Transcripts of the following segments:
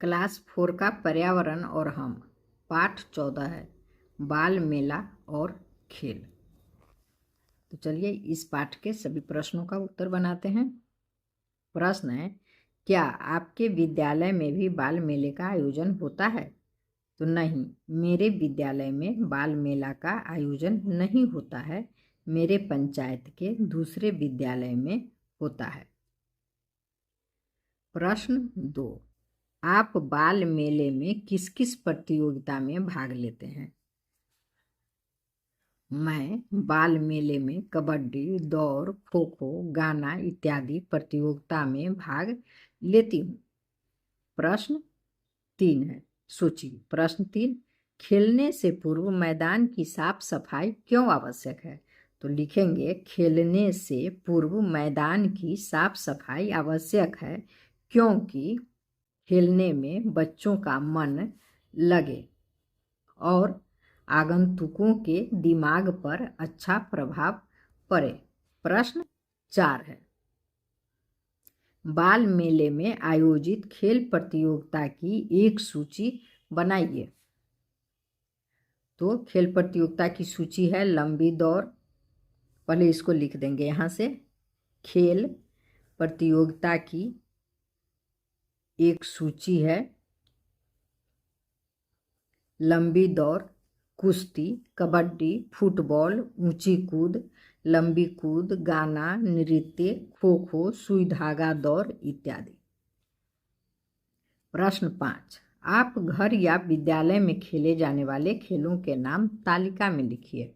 Class 4 का पर्यावरण और हम, पाठ 14 है बाल मेला और खेल। तो चलिए इस पाठ के सभी प्रश्नों का उत्तर बनाते हैं। प्रश्न है, क्या आपके विद्यालय में भी बाल मेले का आयोजन होता है? तो नहीं, मेरे विद्यालय में बाल मेला का आयोजन नहीं होता है, मेरे पंचायत के दूसरे विद्यालय में होता है। प्रश्न 2, आप बाल मेले में किस किस प्रतियोगिता में भाग लेते हैं? मैं बाल मेले में कबड्डी, दौड़, खो खो, गाना इत्यादि प्रतियोगिता में भाग लेती हूँ। प्रश्न 3 है सूची। प्रश्न 3, खेलने से पूर्व मैदान की साफ सफाई क्यों आवश्यक है? तो लिखेंगे, खेलने से पूर्व मैदान की साफ सफाई आवश्यक है क्योंकि खेलने में बच्चों का मन लगे और आगंतुकों के दिमाग पर अच्छा प्रभाव पड़े। प्रश्न 4 है, बाल मेले में आयोजित खेल प्रतियोगिता की एक सूची बनाइए। तो खेल प्रतियोगिता की सूची है लंबी दौड़, पहले इसको लिख देंगे यहाँ से। खेल प्रतियोगिता की एक सूची है लंबी दौड़, कुश्ती, कबड्डी, फुटबॉल, ऊंची कूद, लंबी कूद, गाना, नृत्य, खो खो, सुई धागा दौड़ इत्यादि। प्रश्न 5, आप घर या विद्यालय में खेले जाने वाले खेलों के नाम तालिका में लिखिए।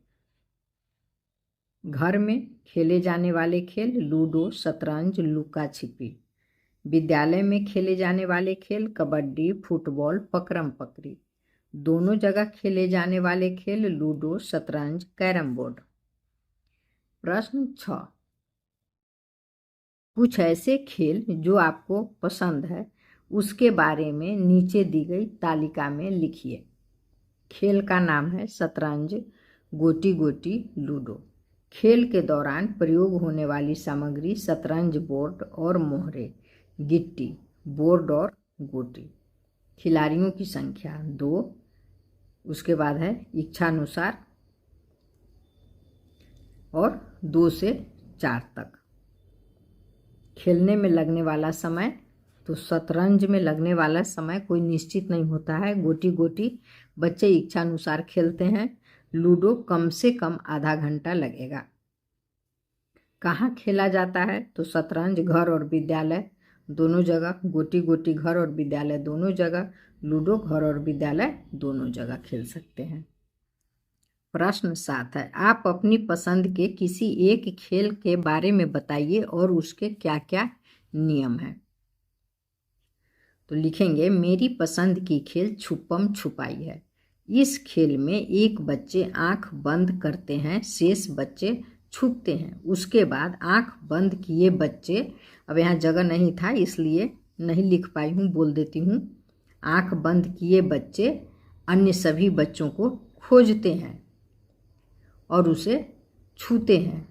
घर में खेले जाने वाले खेल लूडो, शतरंज, लुका छिपी। विद्यालय में खेले जाने वाले खेल कबड्डी, फुटबॉल, पकड़म पकड़ी। दोनों जगह खेले जाने वाले खेल लूडो, शतरंज, कैरम बोर्ड। प्रश्न 6, कुछ ऐसे खेल जो आपको पसंद है उसके बारे में नीचे दी गई तालिका में लिखिए। खेल का नाम है शतरंज, गोटी गोटी, लूडो। खेल के दौरान प्रयोग होने वाली सामग्री शतरंज बोर्ड और मोहरे, गिट्टी, बोर्ड और गोटी। खिलाड़ियों की संख्या 2, उसके बाद है इच्छानुसार और 2 से 4 तक। खेलने में लगने वाला समय, तो शतरंज में लगने वाला समय कोई निश्चित नहीं होता है। गोटी गोटी बच्चे इच्छानुसार खेलते हैं। लूडो कम से कम आधा घंटा लगेगा। कहाँ खेला जाता है? तो शतरंज घर और विद्यालय दोनों जगह, गोटी गोटी घर और विद्यालय दोनों जगह, लूडो घर और विद्यालय दोनों जगह खेल सकते हैं। प्रश्न 7 है, आप अपनी पसंद के किसी एक खेल के बारे में बताइए और उसके क्या क्या नियम हैं। तो लिखेंगे, मेरी पसंद की खेल छुपम छुपाई है। इस खेल में एक बच्चे आंख बंद करते हैं, शेष बच्चे छुपते हैं। उसके बाद आंख बंद किए बच्चे, अब यहाँ जगह नहीं था इसलिए नहीं लिख पाई हूँ, बोल देती हूँ। आंख बंद किए बच्चे अन्य सभी बच्चों को खोजते हैं और उसे छूते हैं।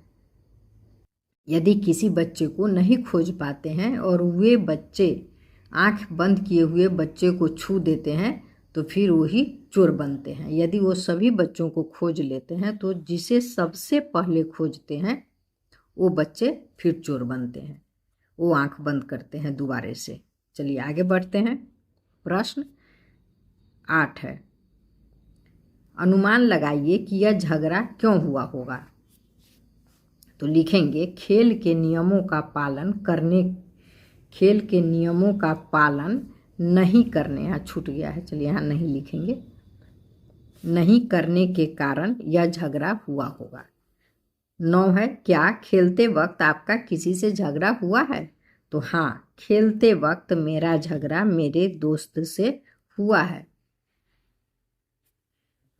यदि किसी बच्चे को नहीं खोज पाते हैं और वे बच्चे आंख बंद किए हुए बच्चे को छू देते हैं तो फिर वही चोर बनते हैं। यदि वो सभी बच्चों को खोज लेते हैं तो जिसे सबसे पहले खोजते हैं वो बच्चे फिर चोर बनते हैं, वो आंख बंद करते हैं दोबारे से। चलिए आगे बढ़ते हैं। प्रश्न 8 है, अनुमान लगाइए कि यह झगड़ा क्यों हुआ होगा। तो लिखेंगे, खेल के नियमों का पालन नहीं करने, यहाँ छूट गया है, चलिए यहाँ नहीं लिखेंगे, नहीं करने के कारण यह झगड़ा हुआ होगा। 9 है, क्या खेलते वक्त आपका किसी से झगड़ा हुआ है? तो हाँ, खेलते वक्त मेरा झगड़ा मेरे दोस्त से हुआ है।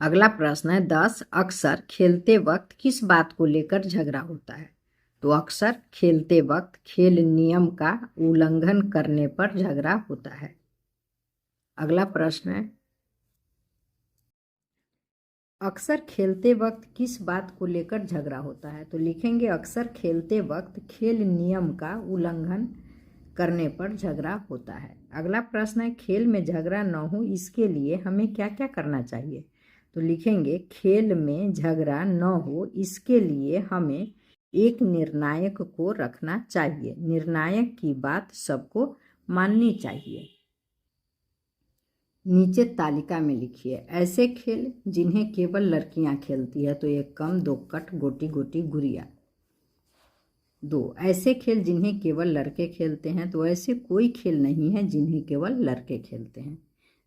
अगला प्रश्न है 10, अक्सर खेलते वक्त किस बात को लेकर झगड़ा होता है? तो अक्सर खेलते वक्त खेल नियम का उल्लंघन करने पर झगड़ा होता है। अगला प्रश्न है, अक्सर खेलते वक्त किस बात को लेकर झगड़ा होता है? तो लिखेंगे, अक्सर खेलते वक्त खेल नियम का उल्लंघन करने पर झगड़ा होता है। अगला प्रश्न है, खेल में झगड़ा न हो इसके लिए हमें क्या क्या करना चाहिए? तो लिखेंगे, खेल में झगड़ा न हो इसके लिए हमें एक निर्णायक को रखना चाहिए। निर्णायक की बात सबको माननी चाहिए। नीचे तालिका में लिखिए ऐसे खेल जिन्हें केवल लड़कियां खेलती है। तो 1 कम 2 कट गोटी गोटी गुड़िया। 2 ऐसे खेल जिन्हें केवल लड़के खेलते हैं। तो ऐसे कोई खेल नहीं है जिन्हें केवल लड़के खेलते हैं।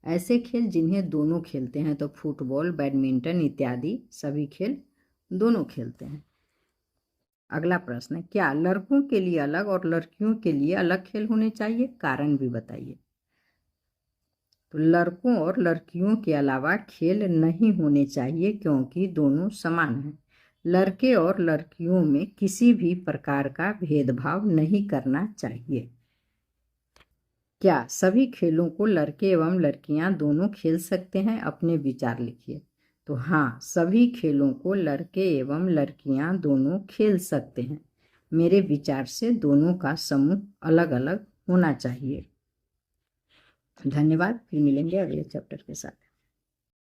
ऐसे खेल जिन्हें दोनों खेलते हैं। तो फुटबॉल, बैडमिंटन इत्यादि सभी खेल दोनों खेलते हैं। अगला प्रश्न है, क्या लड़कों के लिए अलग और लड़कियों के लिए अलग खेल होने चाहिए? कारण भी बताइए। तो लड़कों और लड़कियों के अलावा खेल नहीं होने चाहिए क्योंकि दोनों समान हैं। लड़के और लड़कियों में किसी भी प्रकार का भेदभाव नहीं करना चाहिए। क्या सभी खेलों को लड़के एवं लड़कियां दोनों खेल सकते हैं? अपने विचार लिखिए। तो हाँ, सभी खेलों को लड़के एवं लड़कियां दोनों खेल सकते हैं। मेरे विचार से दोनों का समूह अलग अलग होना चाहिए। धन्यवाद। फिर मिलेंगे अगले चैप्टर के साथ।